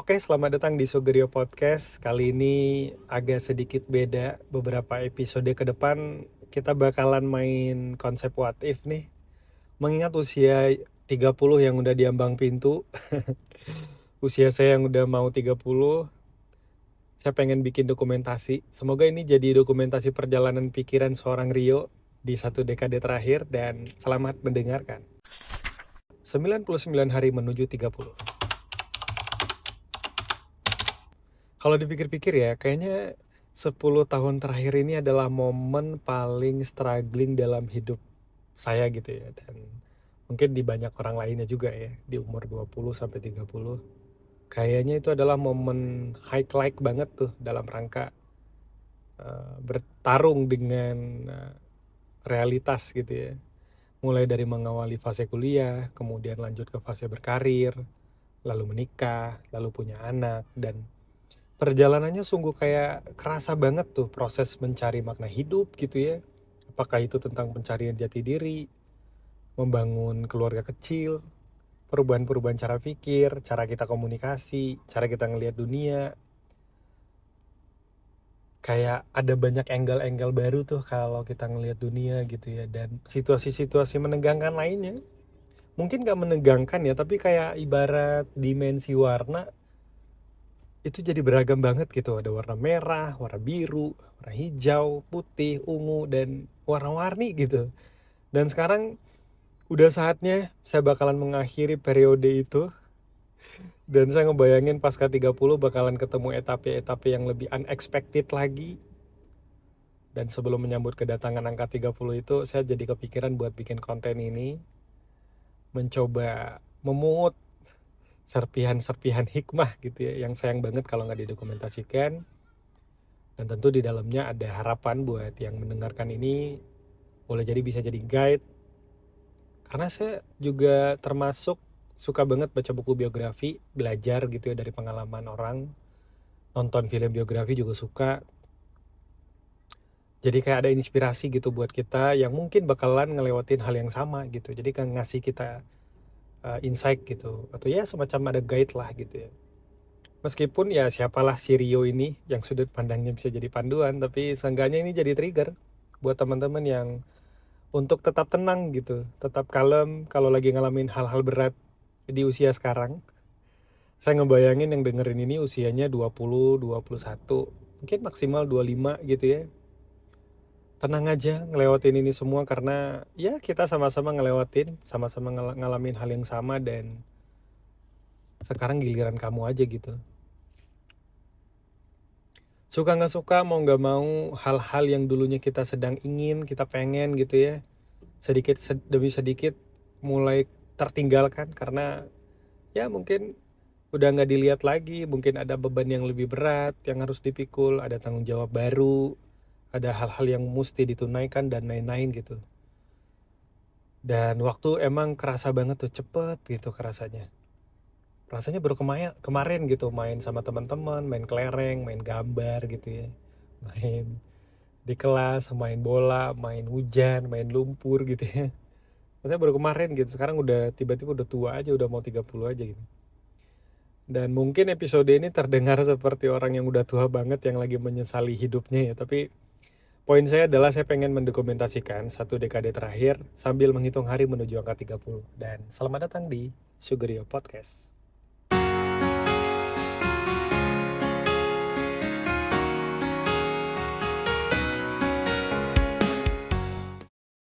Oke, selamat datang di Sugerio Podcast. Kali ini agak sedikit beda. Beberapa episode ke depan kita bakalan main konsep what if nih. Mengingat usia 30 yang udah diambang pintu. Usia saya yang udah mau 30, saya pengen bikin dokumentasi. Semoga ini jadi dokumentasi perjalanan pikiran seorang Rio di satu dekade terakhir, dan selamat mendengarkan. 99 hari menuju 30. Kalau dipikir-pikir ya, kayaknya 10 tahun terakhir ini adalah momen paling struggling dalam hidup saya gitu ya. Dan mungkin di banyak orang lainnya juga ya, di umur 20 sampai 30. Kayaknya itu adalah momen highlight banget tuh dalam rangka bertarung dengan realitas gitu ya. Mulai dari mengawali fase kuliah, kemudian lanjut ke fase berkarir, lalu menikah, lalu punya anak, dan perjalanannya sungguh kayak kerasa banget tuh proses mencari makna hidup gitu ya. Apakah itu tentang pencarian jati diri, membangun keluarga kecil, perubahan-perubahan cara pikir, cara kita komunikasi, cara kita ngelihat dunia. Kayak ada banyak angle-angle baru tuh kalau kita ngelihat dunia gitu ya. Dan situasi-situasi menegangkan lainnya. Mungkin gak menegangkan ya, tapi kayak ibarat dimensi warna itu jadi beragam banget gitu. Ada warna merah, warna biru, warna hijau, putih, ungu, dan warna-warni gitu. Dan sekarang udah saatnya saya bakalan mengakhiri periode itu. Dan saya ngebayangin pasca 30 bakalan ketemu etape-etape yang lebih unexpected lagi. Dan sebelum menyambut kedatangan angka 30 itu, saya jadi kepikiran buat bikin konten ini. Mencoba memungut serpihan-serpihan hikmah gitu ya, yang sayang banget kalau nggak didokumentasikan. Dan tentu di dalamnya ada harapan buat yang mendengarkan ini, boleh jadi bisa jadi guide. Karena saya juga termasuk suka banget baca buku biografi, belajar gitu ya dari pengalaman orang. Nonton film biografi juga suka. Jadi kayak ada inspirasi gitu buat kita yang mungkin bakalan ngelewatin hal yang sama gitu. Jadi kan ngasih kita insight gitu. Atau ya semacam ada guide lah gitu ya. Meskipun ya siapalah si Rio ini yang sudut pandangnya bisa jadi panduan, tapi seenggaknya ini jadi trigger buat teman-teman yang untuk tetap tenang gitu, tetap kalem kalau lagi ngalamin hal-hal berat di usia sekarang. Saya ngebayangin yang dengerin ini usianya 20, 21, mungkin maksimal 25 gitu ya. Tenang aja ngelewatin ini semua karena ya kita sama-sama ngelewatin, sama-sama ngalamin hal yang sama, dan sekarang giliran kamu aja gitu. Suka nggak suka, mau nggak mau, hal-hal yang dulunya kita sedang ingin, kita pengen gitu ya, sedikit demi sedikit mulai tertinggalkan karena ya mungkin udah nggak dilihat lagi, mungkin ada beban yang lebih berat yang harus dipikul, ada tanggung jawab baru, ada hal-hal yang mesti ditunaikan dan lain-lain gitu. Dan waktu emang kerasa banget tuh, cepet gitu kerasanya. Rasanya baru kemarin gitu main sama teman-teman, main kelereng, main gambar gitu ya. Main di kelas, main bola, main hujan, main lumpur gitu ya. Rasanya baru kemarin gitu. Sekarang udah tiba-tiba udah tua aja, udah mau 30 aja gitu. Dan mungkin episode ini terdengar seperti orang yang udah tua banget yang lagi menyesali hidupnya ya. Tapi poin saya adalah saya pengen mendokumentasikan satu dekade terakhir sambil menghitung hari menuju angka 30. Dan selamat datang di Sugerio Podcast.